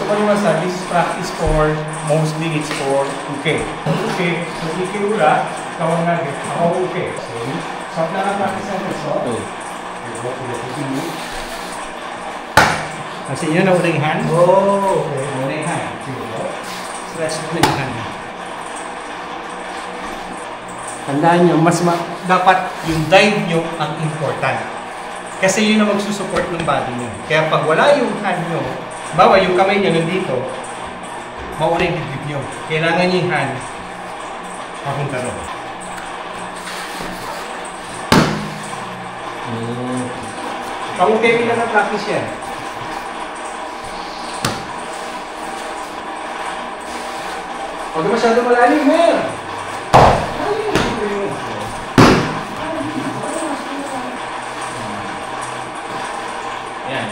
paliwasa, this is practice for, mostly it's for okay. Okay, so ikiura, kawang nugget, ako okay. So, naka-practice natin. So, kasi yun na uling hand. Oh, okay. Uling hand. Stretch uling hand. Tandaan nyo, dapat yung dive nyo ang important. Kasi yun ang magsusupport ng body nyo. Kaya pag wala yung hand nyo, bawa yung kamay nyo nandito, mauna yung dibdib nyo. Kailangan nyo yung hand papunta ron. Pang-okay nila na practice yan. Huwag masyado malalim, mer! Yan.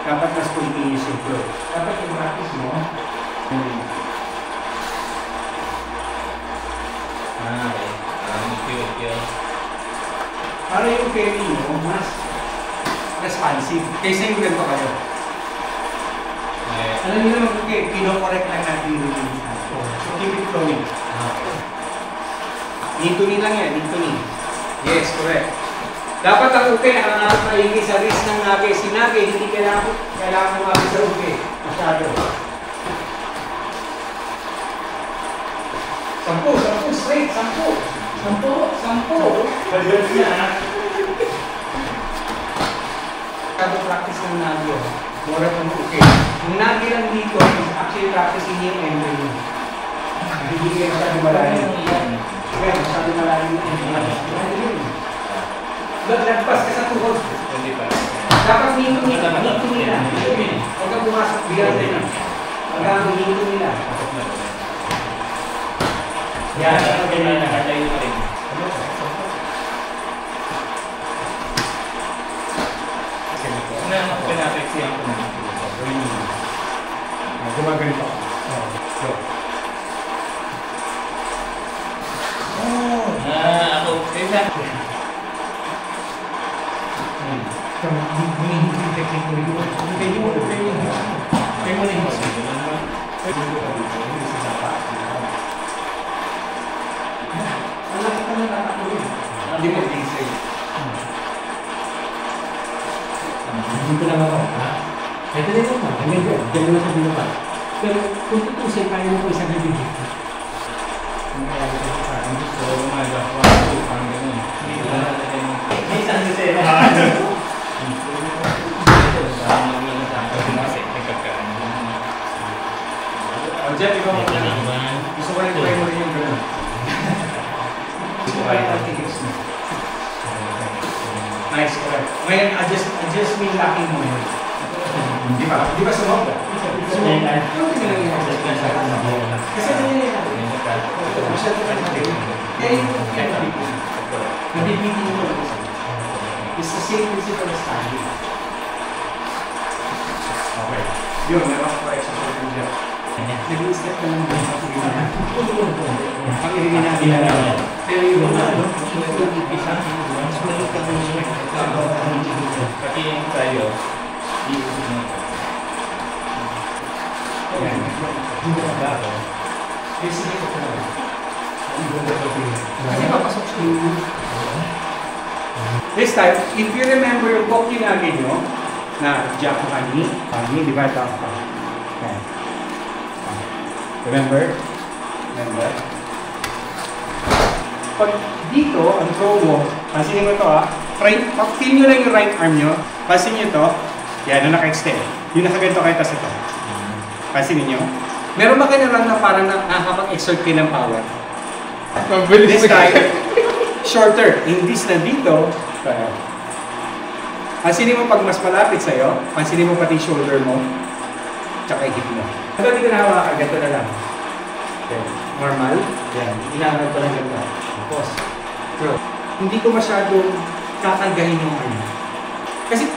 Dapat mas continuous yung flow. Dapat yung practice mo. Okay. Para yung carry mo, mas responsive. Kaysa yung ganito kayo. Alam niyo naman, okay, kino-correct lang natin yung release. So, keep it flowing. Nito-ni lang yan, nito-ni. Yes, correct. Dapat ang okay, nakakapag maigi sa wrist ng nage. Si nage, hindi kailangan umagi sa okay. Masyado. 10 straight, 10. Pagod niya, ha? Masyado practice ng nage. Mura pang okay. Yung nage lang dito, actually practicing yung entry niyo. Hindi kayo masyado malalim. Kaya masyado malalim yung entry niyo. Lagpas ka sa tuhod. Dapat nito nila. Huwag kang pumasok bigyan nila. Hanggang nito nila. Yan. Nakatayo pa rin. Pinapeksiyan ko na. Gumaganito. Ako. Exactly. Hinihingi technique mo rin. Hindi mo rin. Kaya mo rin. Alam ko na nakatuloy. Hindi mo rin. Dito lang ako. Kahit na rin ako. Diyan mo na sa binuka. Pero kung tutusin, kaya mo ko isang gabi dito. So, umaga. Parang gano'n. Hindi lang natin. May isang sisera. Jeff, ikaw mo na. Gusto ko rin try mo rin yung gano'n. Gusto ko rin ang tickets mo. Nice, correct. Ngayon, adjust mo yung locking mo yun. Di ba sumog ka? Sumog ka? Hindi lang yung adjust ka sa kanila. Kasi nangyayari natin. Masyado ka natin. Kaya yung nabibitin mo lang. It's the same principle as standing. Okay. Yun, meron ko exercise ko dyan. Nag-i-step ka lang din sa ginawa. Pag i-ginagin na lang. Pero yung ano, isa, mas maliit ka kung pati yung tayo, i-usip mo. Ayan. Hindi ka ba ako? Sige ko ka lang. Kasi papasok siya yung this time, if you remember yung book ginagin nyo, na Jack Hani, di ba ito? Remember? Pag dito, ang throw mo, pansinin mo ito pag-pin nyo lang yung right arm nyo, pansinin nyo ito, yan, na naka-extend. Yung nakaganto kayo, tas ito. Pansinin nyo. Meron ba kayo naman na parang nakakapag-exert kayo ng power? This time, shorter. Imbis na dito, pansinin mo pag mas malapit sa'yo, pansinin mo pati shoulder mo, tsaka hip mo. Hanggang di ka nahawakan, ganito na lang. Okay. Normal. Yan. Inaangal ko lang ganito. Pause. Throw. Hindi ko masyadong kakalgahin yung arm. Kasi,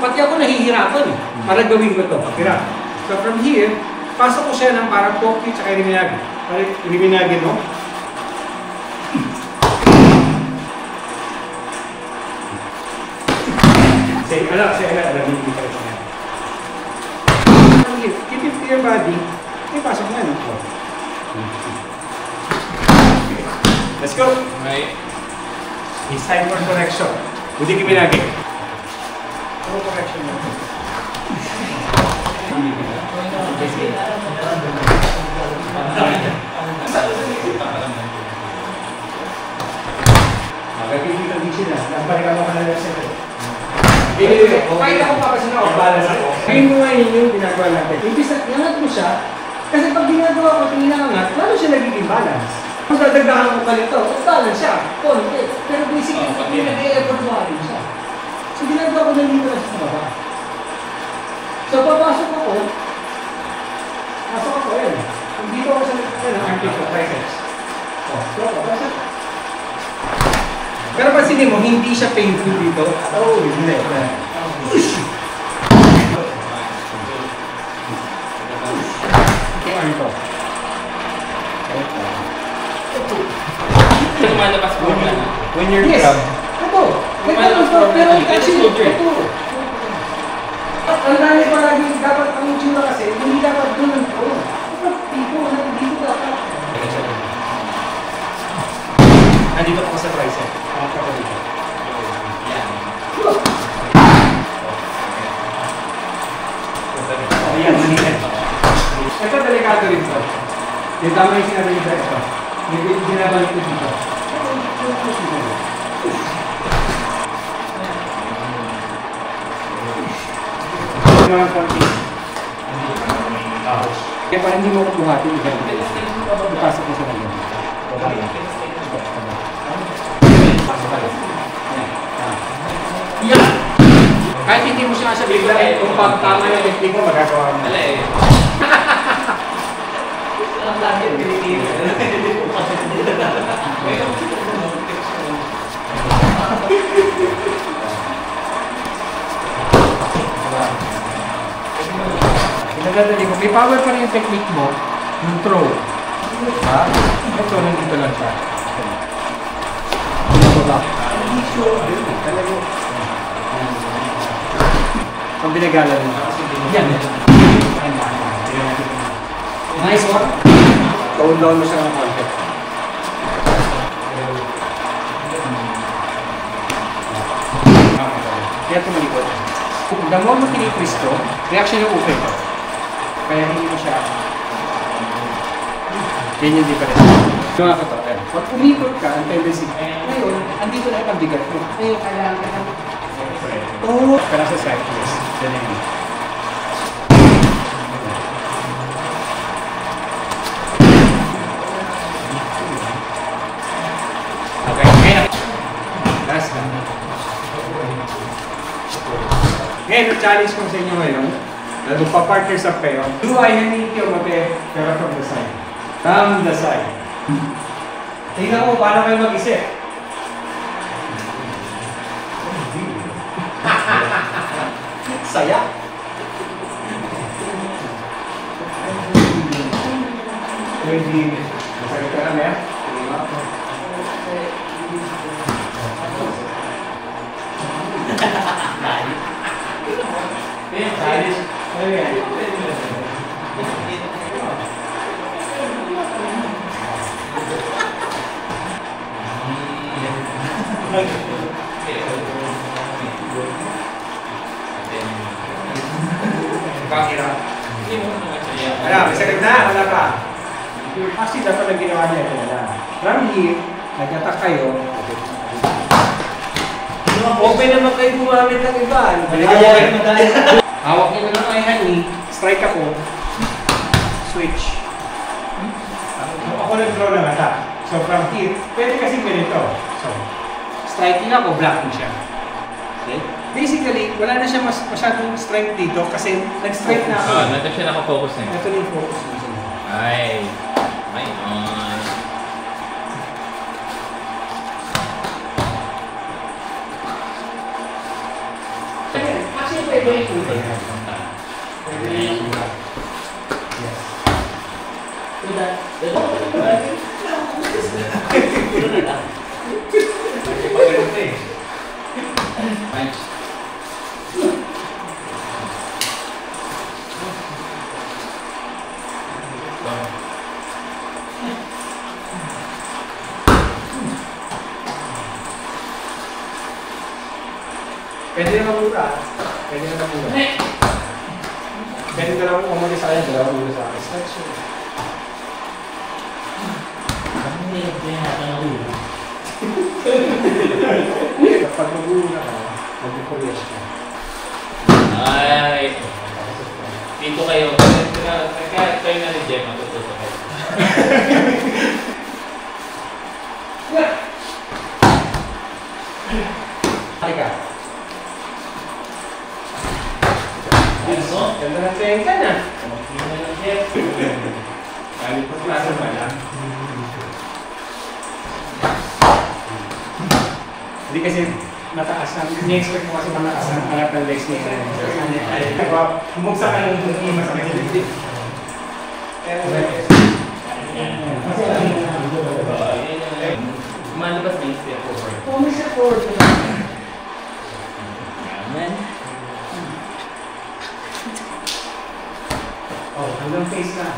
pati ako nahihirapan para gawin ko ito. Hirap. So from here, pasok ko siya ng parang poke tsaka eliminagi. Parang eliminagi mo. Say, alam, hindi ka rin. your body, may pasok na, no? Let's go! Right. It's time for correction. Buti kami lagi. Ano correction mo? Dito sila. Nagbalik ako ka na lang sila. Kahit ako papasin ako, balance ako. Ngayon mo ngayon yung ginagawa natin. Imbis na inangat mo siya, kasi pag ginagawa ko itong inangat, lalo siya nagiging balance. Kung dadagdagan ko pa nito, balance siya. Konti. Pero basically, hindi nag-e-effort mo rin siya. So ginagawa ko na dito lang sa baba. So papasok ako, yan. Kung dito ako sa armpit ko, triceps. So papasok. Pero pansinin mo, hindi siya painful dito. Oh, hindi. Okay, arm ko. Lumalabas po na. When you're grab. Ito. Pero actually, ito. Ang dami palagi, dapat ang itsura kasi, hindi dapat doon ang ito. Dito dapat. Nandito ako sa tricep. Ako dito. Ayan, manilan. Ito, delikado rin ito. Yung tama yung sinabi niyo sa ito. May ginabalik ko dito. Ito mga konti. Kaya parang hindi mo ako buhatin. Ipasok ko sa kanya. Yeah. Kahit hindi mo siya sabihin, kung pag tama yung technique mo, magagawa mo. Ang lagi, Pilipino. Pinagdadali ko, may power pa rin yung technique mo, yung throw. Ha? Ito, nandito lang siya. Ang binagalan mo. Yan. Nice one. Tone down mo siya ng konti. Kaya tumalikod. Kung damo mo tinitwist ko, reaction yung open ko. Kaya hindi mo siya. Yan yung difference. Mga ko to. Pag umikot ka, ang tendency. Ngayon, andito na yung bigat mo. Ngayon, kailangan ka na. Oh! Para sa cyclist. Yan yung okay, ngayon. Last na. Ngayon, ang challenge ko sa inyo ngayon, dahil magpa-partners up kayo, do I need you mate, pero from the side. From the side. Tingnan mo, paano kayo mag-isip? Saya. Hindi. Masakit ka kami, ha? Kakira. Ano, masakit na? Wala pa. Actually, dapat lang ginawa niya. From here, nag-attack kayo. Open naman kayo gumamit ng iba. Hawak niyo na ng ay honey. Strike ako. Switch. Ako nag-draw ng attack. So from here, pwede kasi ganito. So, striking ako, blocking siya. Okay? Basically, wala na siya masyadong strength dito kasi nag-strike na ako. Nandito siya nakafocus na. Ito na yung focus mo. Ay. Ay, Actually, pwede yung kulay. Pwede yung kulay. Pwede na mura. Pwede na mura. Pwede dalawang umuli sa akin, dalawang umuli sa akin. Start siya. Kapag mag-uuna ka, mag-polish ka. Ay! Dito kayo. Kaya kayo na ni Jem, matututo kayo. Halika. Ganda ng tenga na. Kalipot klase ba lang? Hindi kasi mataas ang, ini-expect mo kasi mataas ang angat ng legs niya. Bumuksa ka ng ima sa kanya. Malabas na yung step forward. May step forward ka na. Yaman. Oh, hanggang face na.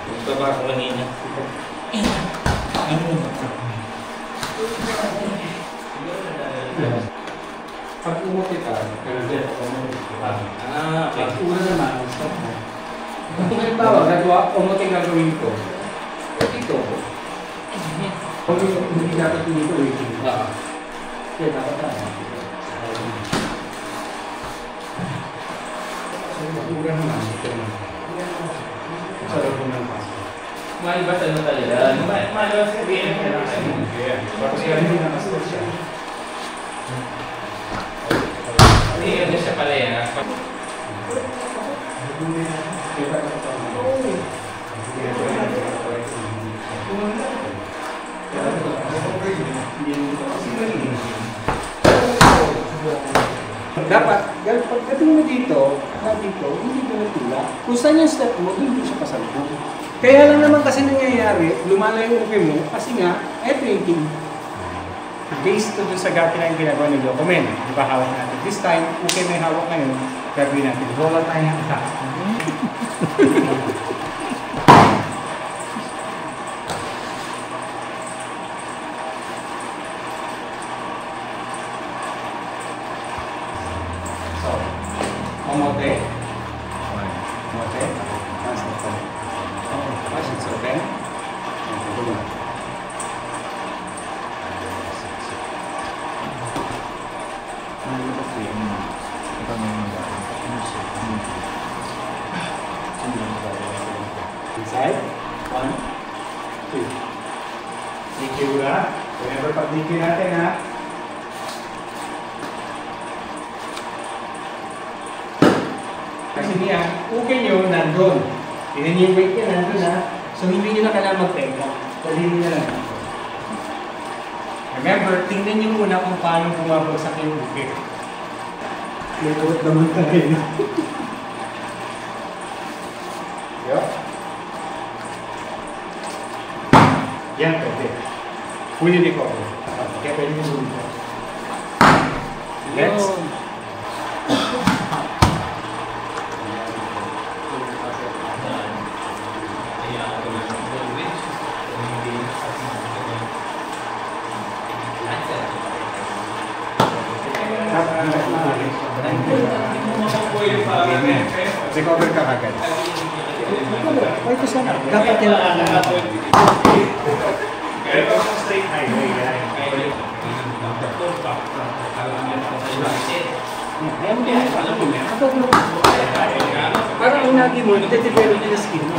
Gusto ba ako kanina? Pag umuti ka, okay. Okay. Pag una naman, stop mo. Kung halimbawa, umuti nga gawin ko, ito, kung hindi dapat dito, waiting. Kaya dapat na. So, mag-ura naman, ito naman. Sarap mo ng paso. Malabas ano talaga? Malabas sabihin mo na kayo. Tapos kaya hindi nakastos siya. Hindi, ano siya pala yan. Dapat, pagdating mo dito, hindi ka natula. Kung saan yung step mo, hindi siya pasalubong. Kaya lang naman kasi nangyayari, lumalayo yung upi mo, kasi nga, eto yung team. Based to dun sa gati na yung ginagawa ni Document. Di ba hawak natin? This time, okay may hawak ngayon, gagawin natin. Roll tayo ng isa. So, omote. Omote. Once it's open. Once it's open. Inside. 1, 2. DQ na. Whenever pag DQ natin ha. Kasi niya, okay nyo nandun. Tingnan niyo yung weight niya nandun ha. So hindi nyo na kailangan mag-tenga. Dalhin nyo lang. Remember, tingnan nyo muna kung paano bumabagsak yung bukit. May tuwat naman tayo. Yup. Yan, pwede. Fully recover. Kaya pwede nyo sulit ko. Let's. Recover ka kagad. Ay, ito sana. Dapat kailangan na ako. Ito sa straight highway. Parang unagi mo, ite-develop yung skin mo.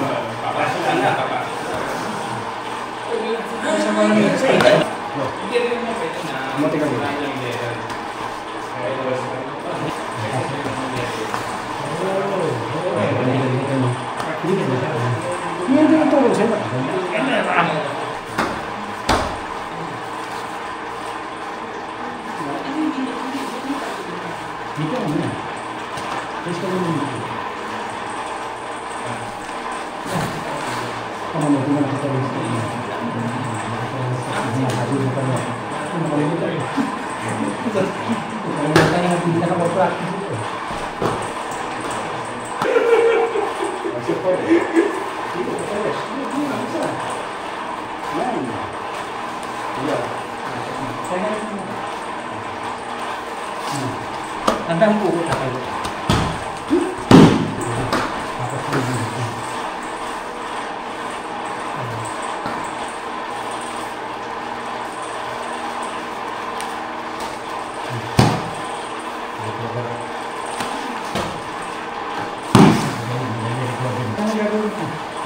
Sa mga may skin. Mati ka mo. Hindi din ito lang sa'yo. Dito ka muna. Please ka muna dito. Tama mo, tumala ka sa Sabi mo pa niya. Kalimutan yung hindi na kapag-practice ito. Support. Dito, fresh. Yan. Yan. Tandaan po ko na kayo.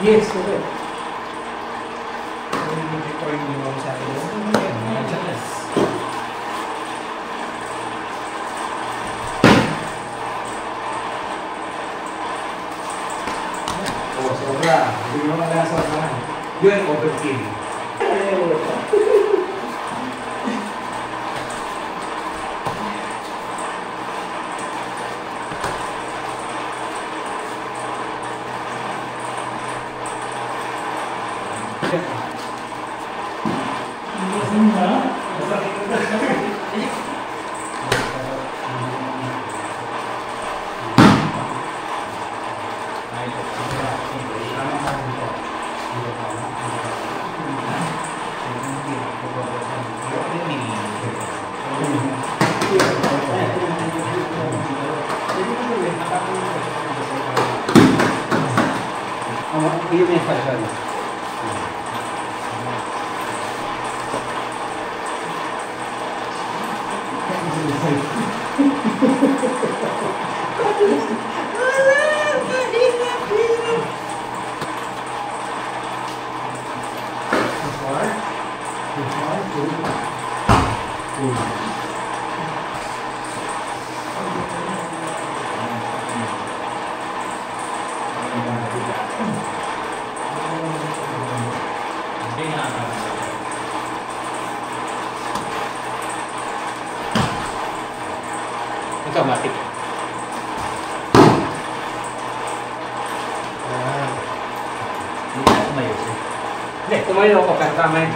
Yes, correct. Recording mo sa akin. Oh, sobra. Hindi mo na sobra. Yun, overkill. Yun yung fashion. Automatic. Hindi, tumayo ako pero tama yun.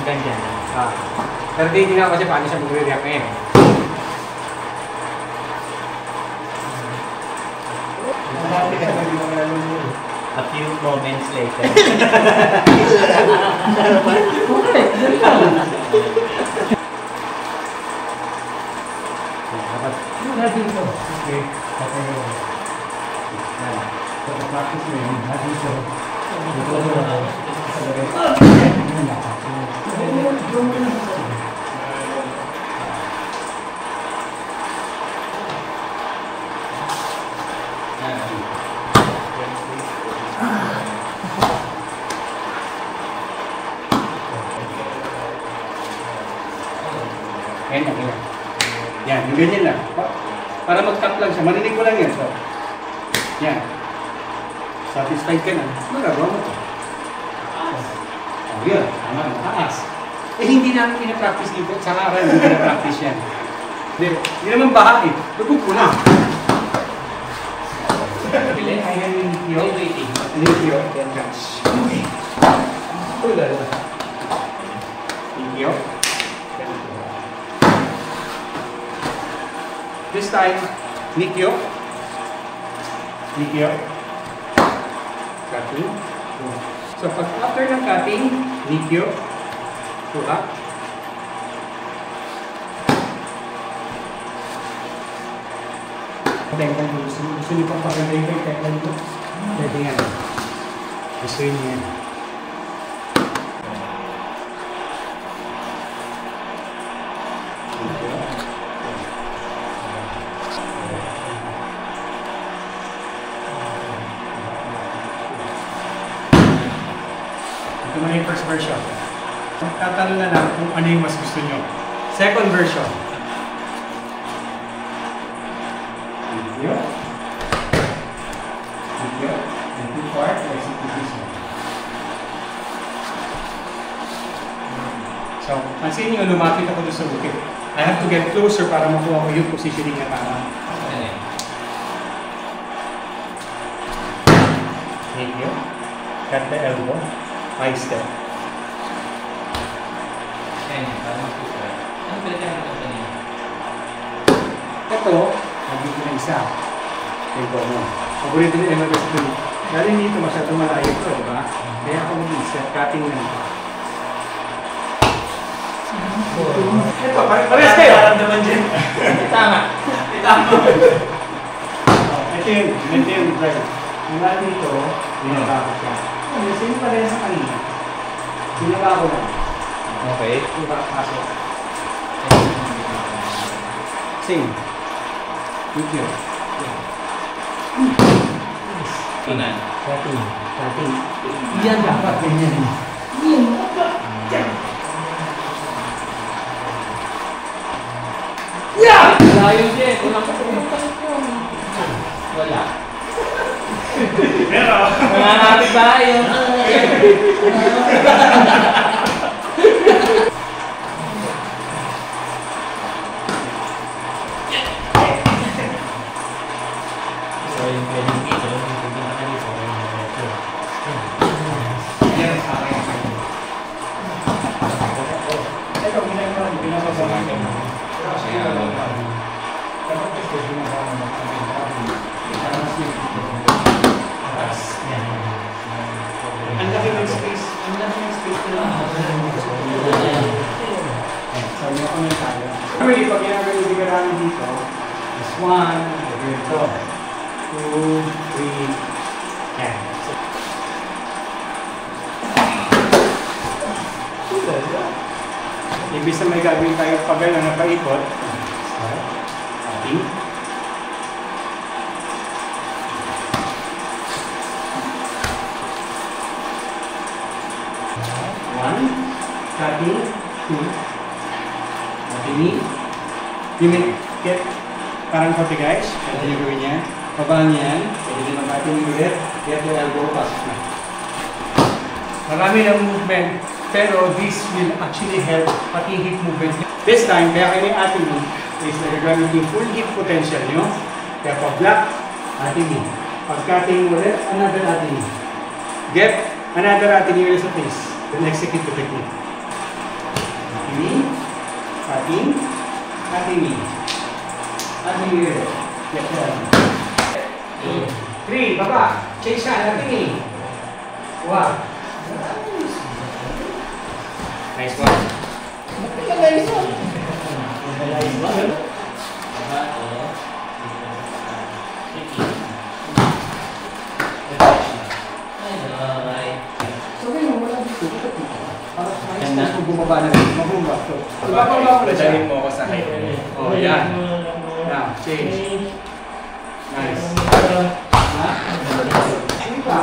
Ganyan. Pero hindi na ako kasi paano siya mag-react ngayon. A few moments later. Dito. Okay. Practice mo yun. Dito. Yan, yan. Yan, yung ganyan lang. Para mag-tap lang siya, marinig ko lang yan. So, yan. Satisfied ka na, magagawa mo ito. Oh, yun. Tama, mataas. Eh, hindi namin pinapractice dito. Sa araw, hindi pinapractice yan. Hindi naman baha eh. Tugog ko na. Ayan yung Nikyo. Nikyo. Yan ka. Uy, lalo. Nikyo. This time, Nikyo. Nikyo. Cutting. So, pag after ng cutting, Nikyo. Tuha. Teka, gusto niyo pang paganda yung teka nito? Pwede yan. Gusto niyo yan. Ito na yung first version. Tatanong na lang kung ano yung mas gusto nyo. Second version. Video. Video. And two part, execution. So, pansin nyo, lumapit ako doon sa bukit. I have to get closer para makuha ko yung positioning na tama. Video. Cut the elbow. 5 step. isa. Tempo mo. Paborito ni Emma kasi ito. Dahil dito masyadong malayo ito, di ba? Kaya ako mag-isip, cutting na ito. Ito, parehas kayo! naman dyan. Tama. Ito yung drive. Mula dito, binaba ko siya. Same pa rin sa kanina. Binaba ko lang. Okay. Diba? Pasok. Same. Thank you. Tunan. Cutting. Yan dapat ganyan. Yan dapat. Yeah! Layo din. Wala ko pumunta yun. Wala. Pero, Nanganapit ba yun? so yung pwedeng dito, yung pwedeng nakalito, Yan sa akin. Ito, ginagawa sa akin. Dapat ito ginagawa mo. Ang laki ng space. Ang laki ng space nila. Sabi ako ng tayo. Normally, pag ginagawa namin dito, is 1, ganito. 2, 3, yan. Ibig na may gagawin tayo pag gano'n na paikot. Cutting. One, cutting, two, cutting. You may get parang kote guys. Ito yung gawin niya. Pabaan niya yan. Pwede din mag-cutting ulit. Get your elbow, pasok na. Marami ng movement, pero this will actually help pati hip movement. This time, kaya kayo may ating knee is nagagamit yung full hip potential nyo. Kaya pag block, ating knee. Pag cutting ulit, another ating knee. Get another ating knee ulit sa face. Then execute the technique. Ating knee, cutting, ating knee. Ating knee ulit. Get the ating knee. 3, baba. Chase ka, ating knee. 1. Nice one. Nice one. So ngayon, wala dito. Para sa bumaba na rin. Mabumba. Ibababa mo na siya. Dalhin mo ako sa height. Oh, yan. Now, change. Nice. Ha? Sige pa.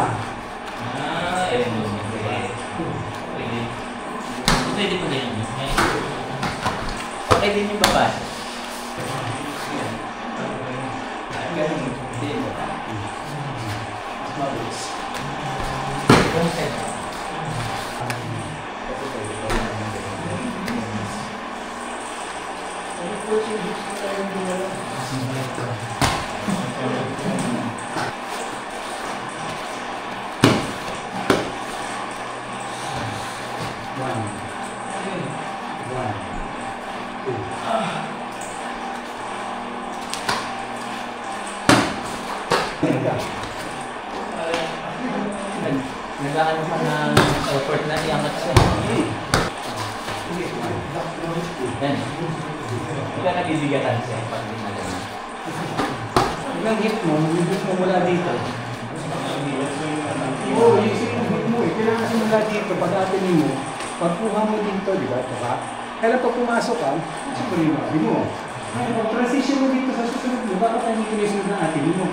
pwede pa din yun. Okay din yung baba. Nag-aano pa ng effort na iangat siya. Yan. Hindi ka nabibigatan siya pag ginagawa. Ilang hit mo mula dito. Oo, yung hit mo eh. Kailangan kasi mula dito, pag-atinin mo, pagkuha mo dito, di ba? Diba? Kailan pag pumasok ka, siguro yung mabi mo. Pag transition mo dito sa susunod mo, dapat tayo dito yung sunod na atinin mo.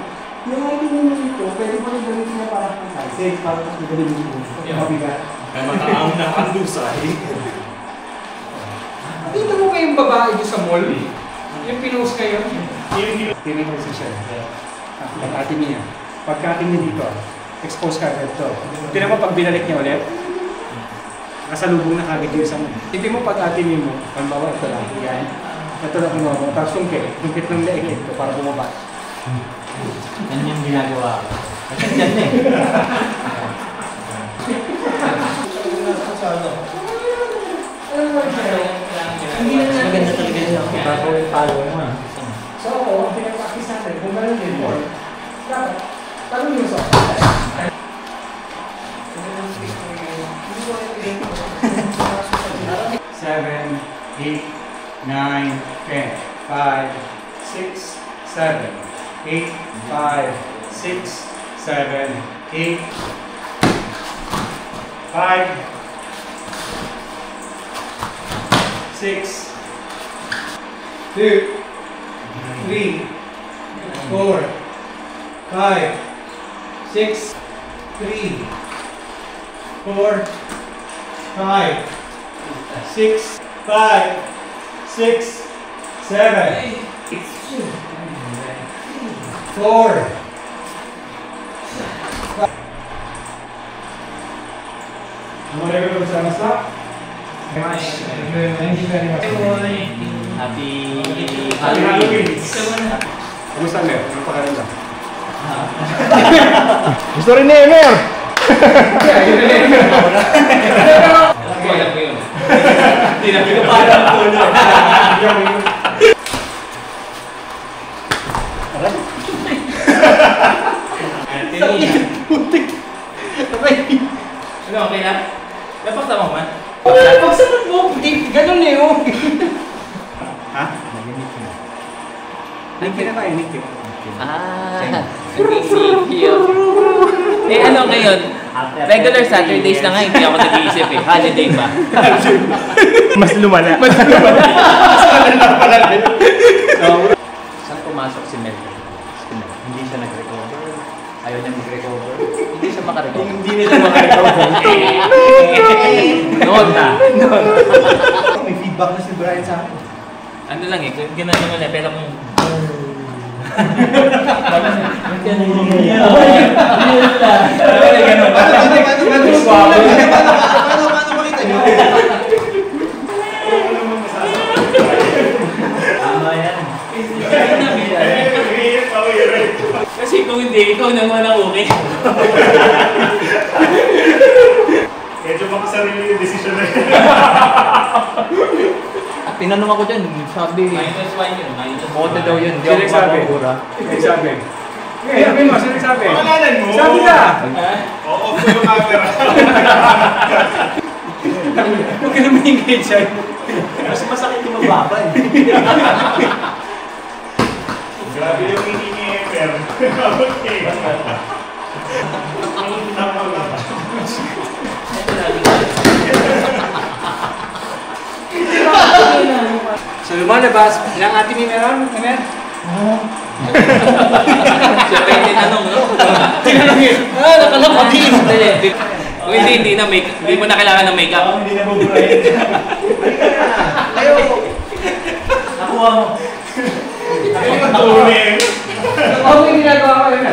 Yung atinin mo dito, pwede mo rin gamitin niya para kang safe, para mas magaling mo dito. Mabigat. Kaya makaang na ang lusay. Dito mo kayong babae doon sa mall. Yung pinost kayo. Tiring position. Pag-atin niya. Pag-atin niya dito, expose ka agad ito. Tinan mo pag binalik niya ulit, nasalubong na kagad yung isang. Hindi mo pag-atin niya mo, pagbawa ito lang. Yan. Ito lang ang mga. Tapos sungkit ng leeg ito para bumaba. Yan yung ginagawa ko. Kasi dyan eh. Hindi na Maganda talaga yun. Bago yung follow mo. So, ang pinag-practice natin, kung Tanong mo sa Seven, 8, 9, 10. 5, 6, 7, 8, 5, 6, 7, 8, 5, 6, 2, 3, 4, 5, 6, 3, 4, 5, 6, 5, 6, 7, 4. Mulai dulu bersama-sama. Thank you very much. Happy Halloween. Kumusta Mer? Ano pa lang? Gusto rin ni Emer! Alam ko yun. Hindi na pinapala ang tulo. Putik. Ano, okay na? Dapat tama man. Pagsagot mo, ganun eh oh. Ha? Nagkina tayo, Nick. CPO. Eh ano ngayon? Regular Saturdays na nga, hindi ako nag-iisip eh. Holiday pa. Mas lumala. Saan pumasok si Mel? Hindi siya nag-recover. Ayaw niya mag-recover. Hindi siya makarecover. Hindi nila makarecover. Noon na. May feedback na si Brian sa akin. Ano lang eh, gano'n mo na, pero kung... Kasi kung hindi, ikaw naman ang okay. Medyo makasarili yung decision na yun. Tinanong ako dyan, sabi... Minus 1 yun. Bote daw yun, hindi Sino ako nagsabi? mapapura. Nagsabi. Ngayon, sabi mo, sino nagsabi? Pangalanan mo! Sabi ka! Oo, ko yung camera. Huwag ka na maingay dyan. Mas masakit yung mababa eh. Grabe yung hindi ni Emer. Okay. So lumalabas, ilang ate may meron? Emer? Siya pa yung tinanong, no? Tinanong yun. Nakalapagin! Kung hindi na hindi mo na kailangan ng makeup. Hindi na buburahin. Ayaw! Nakuha mo. Ako yung tuloy. Ako yung ginagawa ko yun.